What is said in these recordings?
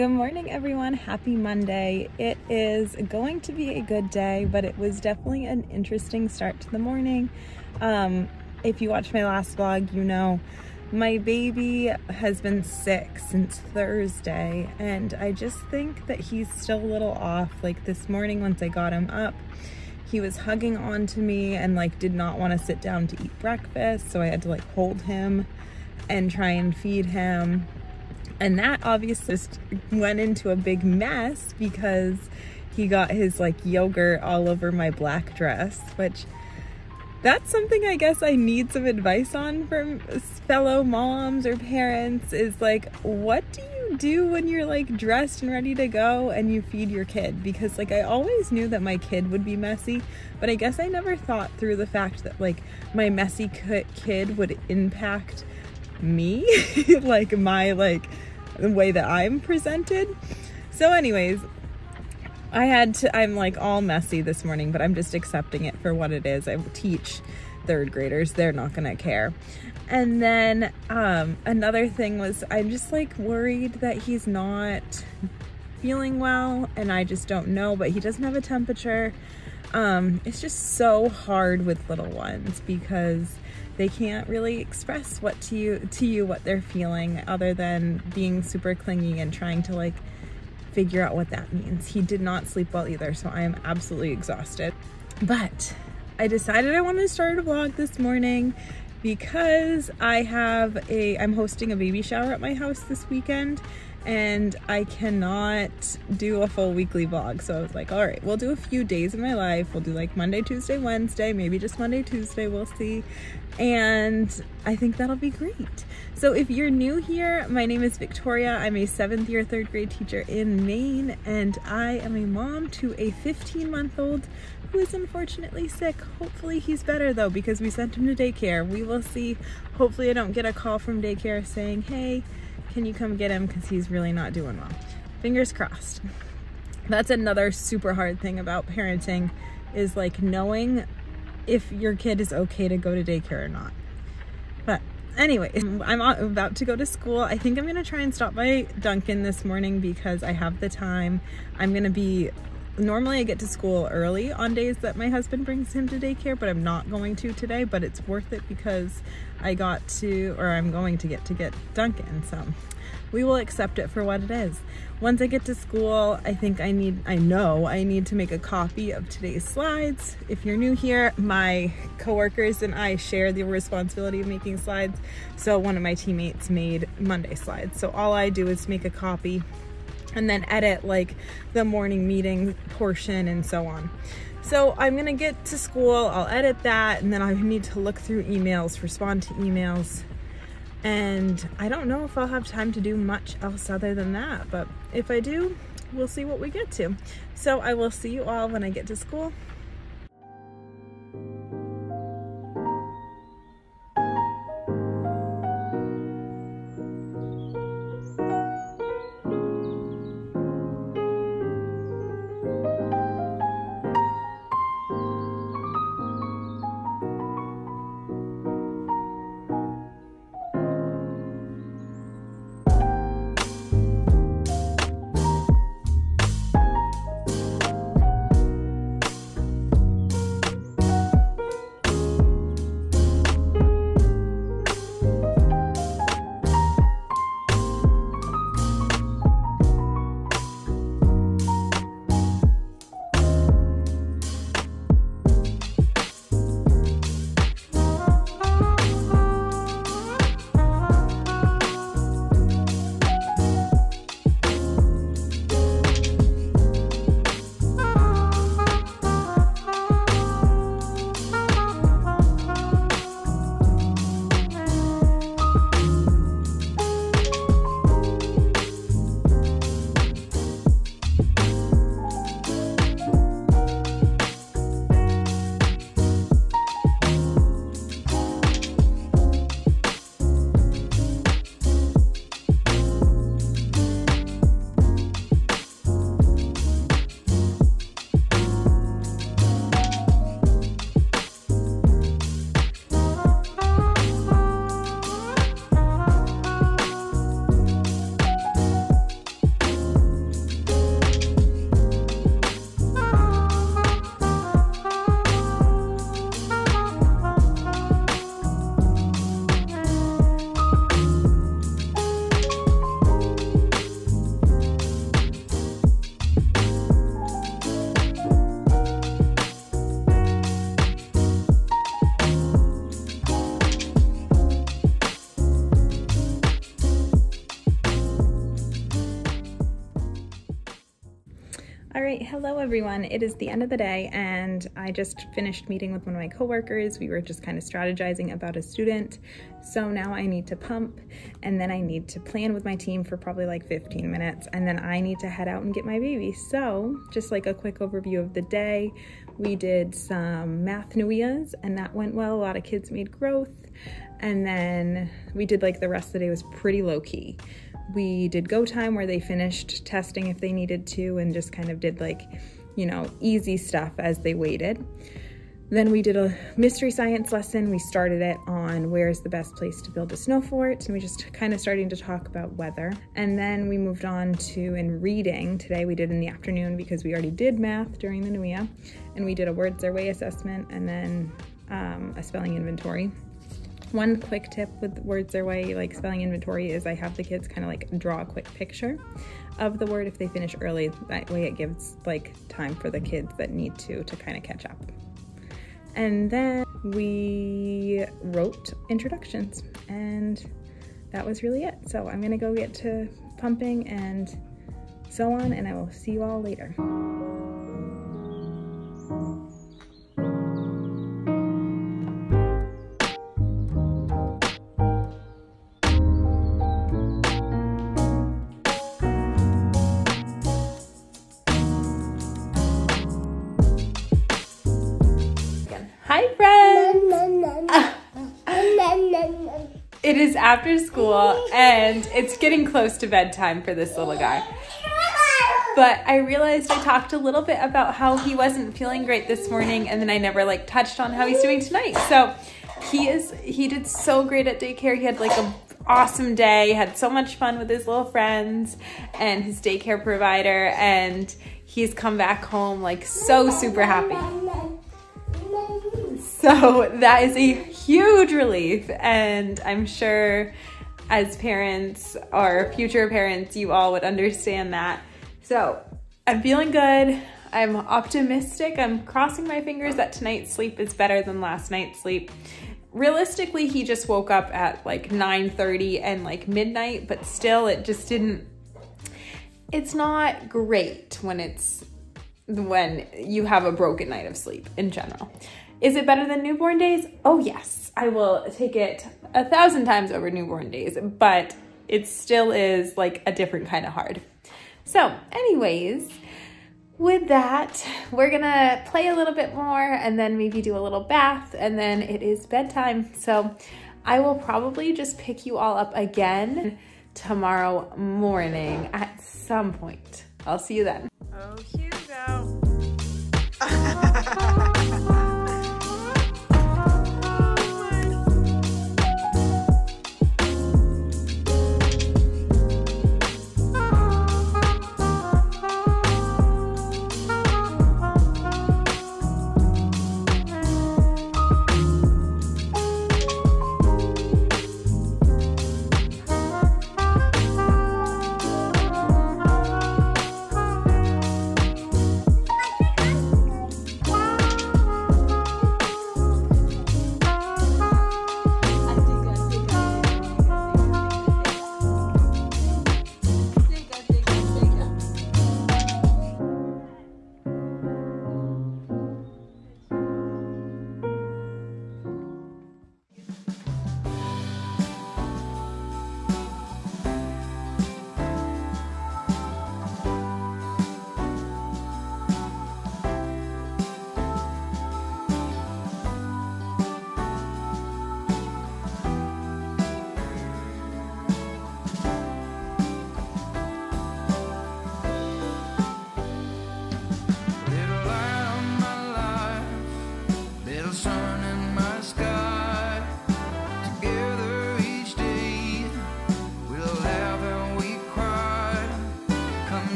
Good morning, everyone. Happy Monday. It is going to be a good day, but it was definitely an interesting start to the morning. If you watched my last vlog, you know my baby has been sick since Thursday, and I just think that he's still a little off. Like this morning, once I got him up, he was hugging onto me and like did not want to sit down to eat breakfast, so I had to like hold him and try and feed him. And that obviously just went into a big mess because he got his like yogurt all over my black dress, which that's something I guess I need some advice on from fellow moms or parents, is like, what do you do when you're like dressed and ready to go and you feed your kid? Because like I always knew that my kid would be messy, but I guess I never thought through the fact that like my messy kid would impact me, like my the way that I'm presented. So anyways, I'm like all messy this morning, but I'm just accepting it for what it is. I teach third graders, they're not gonna care. And then another thing was I'm just like worried that he's not feeling well, and I just don't know, but he doesn't have a temperature. It's just so hard with little ones because they can't really express what to you what they're feeling, other than being super clingy and trying to like figure out what that means. He did not sleep well either, so I am absolutely exhausted. But I decided I wanted to start a vlog this morning because I'm hosting a baby shower at my house this weekend, and I cannot do a full weekly vlog. So I was like, all right, we'll do a few days of my life. We'll do like Monday, Tuesday, Wednesday, maybe just Monday, Tuesday, we'll see. And I think that'll be great. So if you're new here, my name is Victoria. I'm a 7th year third grade teacher in Maine, and I am a mom to a 15-month-old who is unfortunately sick. Hopefully he's better though, because we sent him to daycare. We will see. Hopefully I don't get a call from daycare saying, hey, can you come get him, because he's really not doing well. Fingers crossed. That's another super hard thing about parenting, is like knowing if your kid is okay to go to daycare or not. But anyway, I'm about to go to school. I think I'm gonna try and stop by Dunkin' this morning because I have the time. Normally I get to school early on days that my husband brings him to daycare, but I'm not going to today, but it's worth it because I'm going to get Dunkin', so we will accept it for what it is. Once I get to school, I know I need to make a copy of today's slides. If you're new here, my coworkers and I share the responsibility of making slides. So one of my teammates made Monday slides. So all I do is make a copy and then edit like the morning meeting portion and so on. So I'm gonna get to school, I'll edit that, and then I need to look through emails, respond to emails. And I don't know if I'll have time to do much else other than that, but if I do, we'll see what we get to. So I will see you all when I get to school. All right, hello everyone. It is the end of the day and I just finished meeting with one of my coworkers. We were just kind of strategizing about a student. So now I need to pump and then I need to plan with my team for probably like 15 minutes and then I need to head out and get my baby. So just like a quick overview of the day, we did some math nuias and that went well. A lot of kids made growth. And then we did like the rest of the day was pretty low key. We did go time where they finished testing if they needed to and just kind of did like, you know, easy stuff as they waited. Then we did a mystery science lesson. We started it on where's the best place to build a snow fort. And we just kind of starting to talk about weather. And then we moved on to in reading. Today we did in the afternoon because we already did math during the NUIA. And we did a words their way assessment and then a spelling inventory. One quick tip with words their way, like spelling inventory, is I have the kids kind of like draw a quick picture of the word if they finish early. That way it gives like time for the kids that need to kind of catch up. And then we wrote introductions and that was really it. So I'm gonna go get to pumping and so on, and I will see you all later. Hi friends! It is after school and it's getting close to bedtime for this little guy. But I realized I talked a little bit about how he wasn't feeling great this morning and then I never like touched on how he's doing tonight. So he did so great at daycare. He had like an awesome day, had so much fun with his little friends and his daycare provider, and he's come back home like so super happy. So that is a huge relief, and I'm sure as parents or future parents, you all would understand that. So I'm feeling good. I'm optimistic. I'm crossing my fingers that tonight's sleep is better than last night's sleep. Realistically, he just woke up at like 9:30 and like midnight, but still it just didn't, it's not great when you have a broken night of sleep in general. Is it better than newborn days? Oh yes, I will take it 1,000 times over newborn days, but it still is like a different kind of hard. So anyways, with that, we're gonna play a little bit more and then maybe do a little bath and then it is bedtime. So I will probably just pick you all up again tomorrow morning at some point. I'll see you then. Oh, Hugo.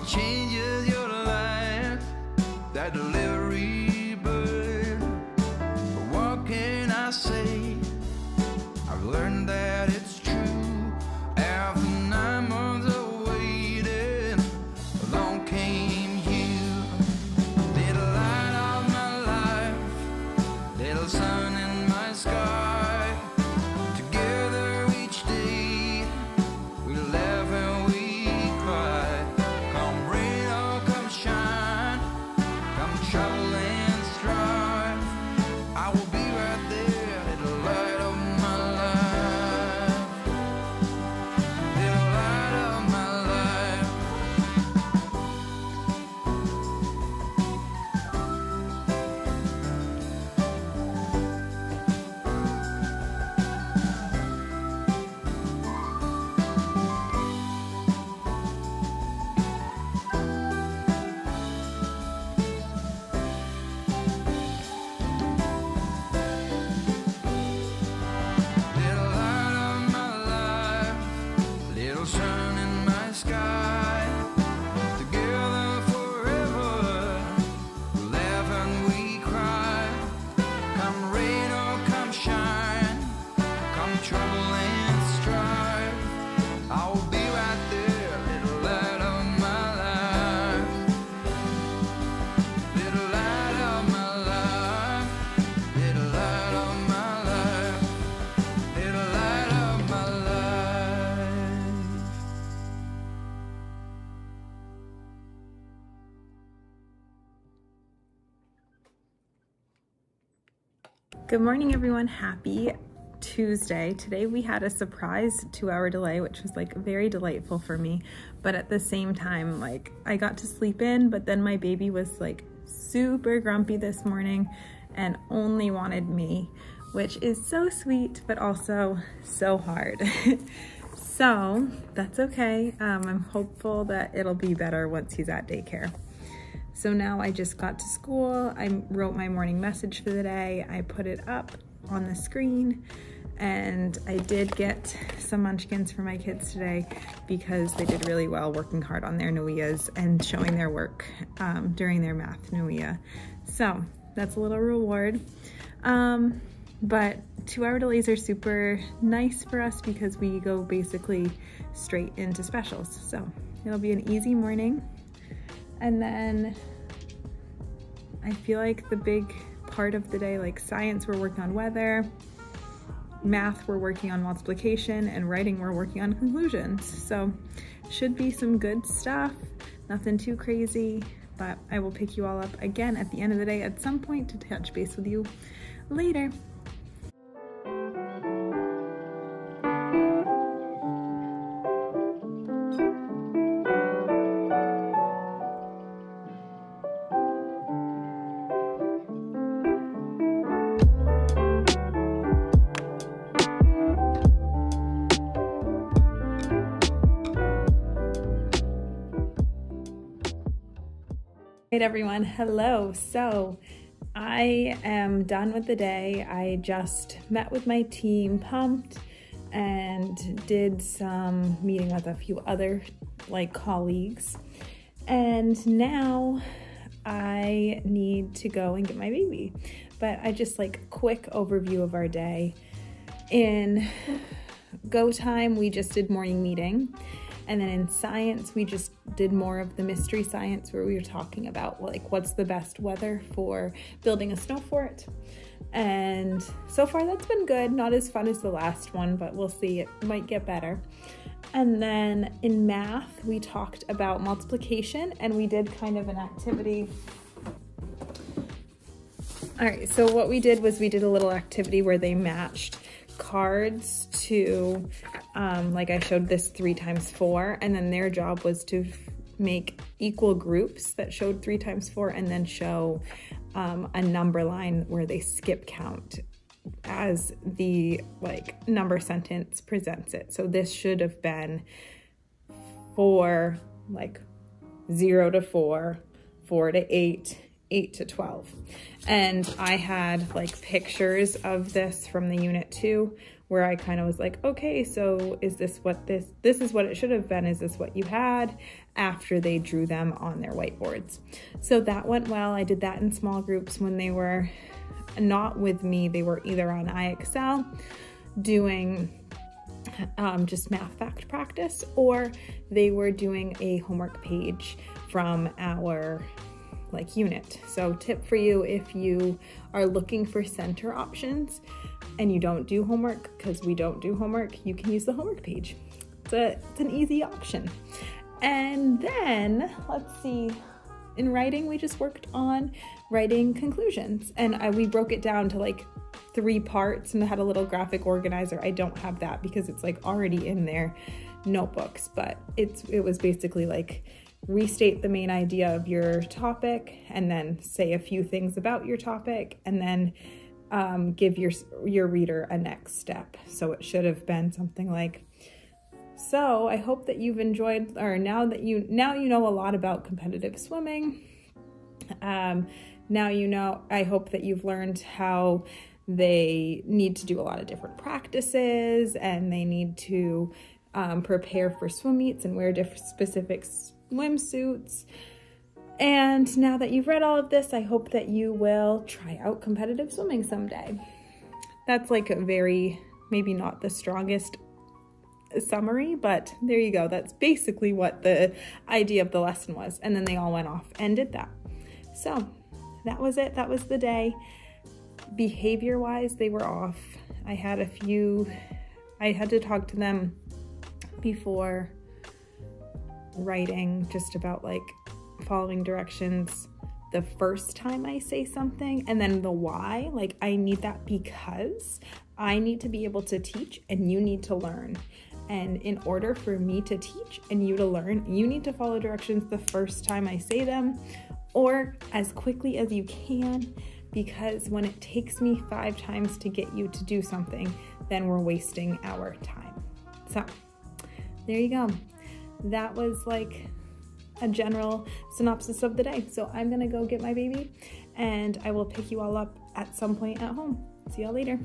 Changes your life, that delivery bird. But what can I say? I've learned that it's true. Good morning, everyone. Happy Tuesday. Today we had a surprise 2-hour delay, which was like very delightful for me, but at the same time, like I got to sleep in, but then my baby was like super grumpy this morning and only wanted me, which is so sweet, but also so hard. So that's okay. I'm hopeful that it'll be better once he's at daycare. So now I just got to school. I wrote my morning message for the day. I put it up on the screen, and I did get some munchkins for my kids today because they did really well working hard on their NUIAs and showing their work during their math NUIA. So that's a little reward. But 2-hour delays are super nice for us because we go basically straight into specials. So it'll be an easy morning. And then I feel like the big part of the day, like science, we're working on weather, math, we're working on multiplication, and writing, we're working on conclusions. So should be some good stuff, nothing too crazy, but I will pick you all up again at the end of the day at some point to touch base with you later. Hey everyone, hello. So I am done with the day. I just met with my team, pumped, and did some meeting with a few other colleagues. And now I need to go and get my baby. But I just quick overview of our day. In go time, we just did morning meeting. And then in science, we just did more of the mystery science where we were talking about what's the best weather for building a snow fort. And so far that's been good. Not as fun as the last one, but we'll see, it might get better. And then in math, we talked about multiplication and we did kind of an activity. All right, so what we did was we did a little activity where they matched cards to, like I showed this 3 times 4, and then their job was to make equal groups that showed 3 times 4 and then show a number line where they skip count as the number sentence presents it. So this should have been 4, 0 to 4, 4 to 8, 8 to 12. And I had pictures of this from the unit 2 where I kind of was okay, so is this what this is what it should have been? Is this what you had? After they drew them on their whiteboards. So that went well. I did that in small groups. When they were not with me, they were either on iExcel doing just math fact practice, or they were doing a homework page from our unit. So tip for you, if you are looking for center options and you don't do homework, because we don't do homework, you can use the homework page. It's an easy option. And then let's see, in writing, we just worked on writing conclusions, and we broke it down to 3 parts and had a little graphic organizer. I don't have that because it's already in their notebooks, but it was basically restate the main idea of your topic and then say a few things about your topic, and then give your reader a next step. So it should have been something so I hope that you've enjoyed, or now you know a lot about competitive swimming. Now you know, I hope that you've learned how they need to do a lot of different practices, and they need to prepare for swim meets and wear different specific swimsuits. And now that you've read all of this, I hope that you will try out competitive swimming someday. That's a very, maybe not the strongest summary, but there you go. That's basically what the idea of the lesson was. And then they all went off and did that. So that was it. That was the day. Behavior-wise, they were off. I had to talk to them before writing just about following directions, the first time I say something, and then the why. Like, I need that because I need to be able to teach and you need to learn. And in order for me to teach and you to learn, you need to follow directions the first time I say them, or as quickly as you can, because when it takes me 5 times to get you to do something, then we're wasting our time. So there you go. That was like a general synopsis of the day. So I'm gonna go get my baby and I will pick you all up at some point at home. See y'all later.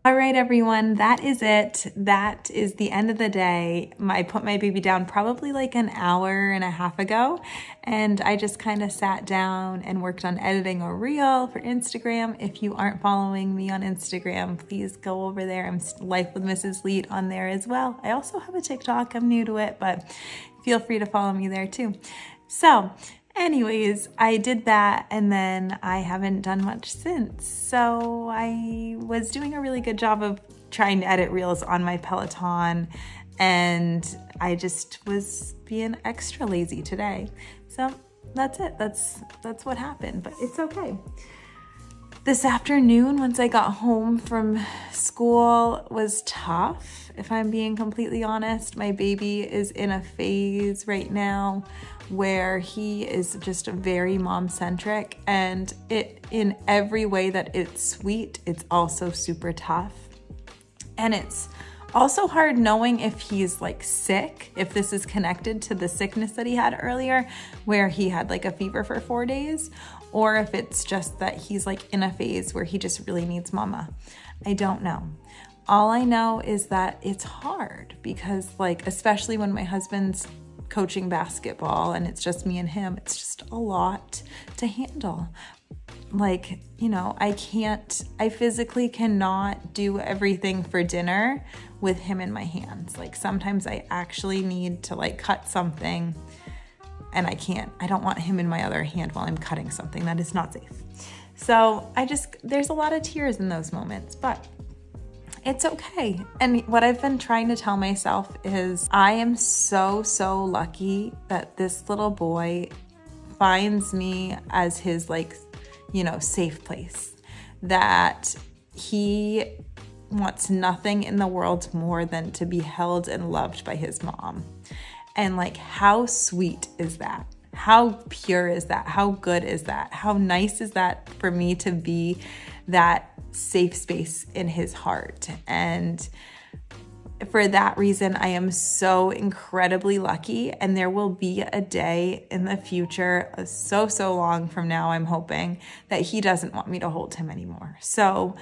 All right, everyone, that is it. That is the end of the day. I put my baby down probably like an hour and a half ago, and I just kind of sat down and worked on editing a reel for Instagram. If you aren't following me on Instagram, please go over there. I'm Life with Mrs. Leet on there as well. I also have a TikTok. I'm new to it, but feel free to follow me there too. So anyways, I did that and then I haven't done much since. So I was doing a really good job of trying to edit reels on my Peloton, and I just was being extra lazy today. So that's it. That's what happened, but it's okay. This afternoon, once I got home from school, was tough, if I'm being completely honest. My baby is in a phase right now where he is just very mom-centric, and in every way that it's sweet, it's also super tough. And it's also hard knowing if he's like sick, if this is connected to the sickness that he had earlier, where he had like a fever for 4 days, or if it's just that he's like in a phase where he just really needs mama. I don't know. All I know is that it's hard because, like, especially when my husband's coaching basketball and it's just me and him, it's just a lot to handle. Like, you know, I physically cannot do everything for dinner with him in my hands. Like, sometimes I actually need to like cut something and I don't want him in my other hand while I'm cutting something. That is not safe. So there's a lot of tears in those moments, but it's okay. And what I've been trying to tell myself is I am so, so lucky that this little boy finds me as his, like, you know, safe place, that he wants nothing in the world more than to be held and loved by his mom. And like, how sweet is that? How pure is that? How good is that? How nice is that for me to be that safe space in his heart? And for that reason, I am so incredibly lucky, and there will be a day in the future, so long from now, I'm hoping, that he doesn't want me to hold him anymore. So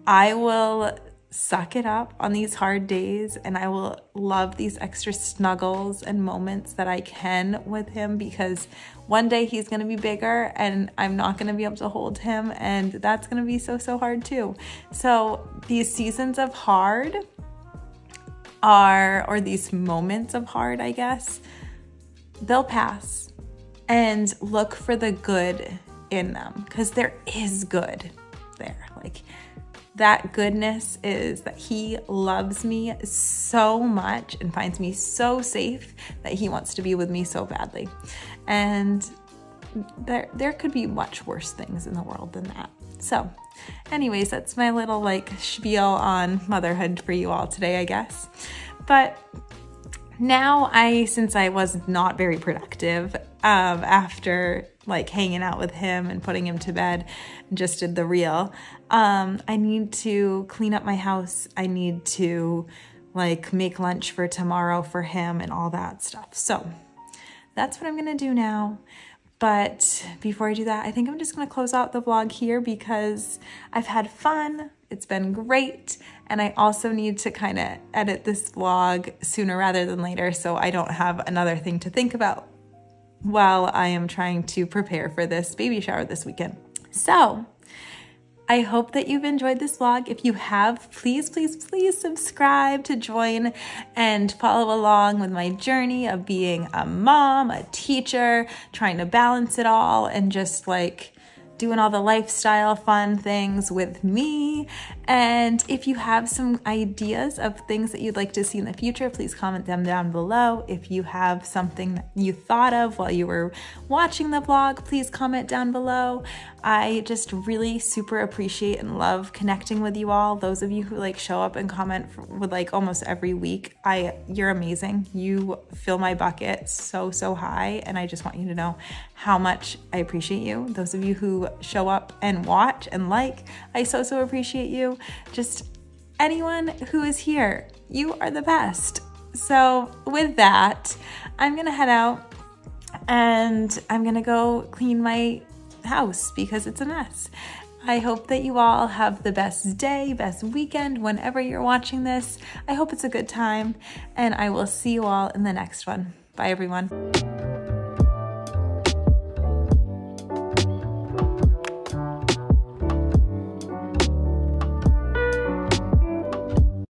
I will suck it up on these hard days, and I will love these extra snuggles and moments that I can with him, because one day he's going to be bigger and I'm not going to be able to hold him, and that's going to be so hard too. So these seasons of hard or these moments of hard, I guess, they'll pass, and look for the good in them, because there is good there. Like, that goodness is that he loves me so much and finds me so safe that he wants to be with me so badly. And there could be much worse things in the world than that. So anyways, that's my little like spiel on motherhood for you all today, I guess. But now since I was not very productive after like hanging out with him and putting him to bed, just did the reel, I need to clean up my house. I need to like make lunch for tomorrow for him and all that stuff. So that's what I'm gonna do now. But before I do that, I think I'm just gonna close out the vlog here because I've had fun. It's been great. And I also need to kind of edit this vlog sooner rather than later so I don't have another thing to think about while I am trying to prepare for this baby shower this weekend. So I hope that you've enjoyed this vlog. If you have, please, please, please subscribe to join and follow along with my journey of being a mom, a teacher, trying to balance it all and just like doing all the lifestyle fun things with me. And if you have some ideas of things that you'd like to see in the future, please comment them down below. If you have something that you thought of while you were watching the vlog, please comment down below. I just really super appreciate and love connecting with you all. Those of you who like show up and comment with like almost every week, you're amazing. You fill my bucket so high, and I just want you to know how much I appreciate you. Those of you who show up and watch and like, I so appreciate you. Just anyone who is here, you are the best. So with that, I'm gonna head out and I'm gonna go clean my house because it's a mess. I hope that you all have the best day, best weekend, whenever you're watching this. I hope it's a good time, and I will see you all in the next one. Bye, everyone.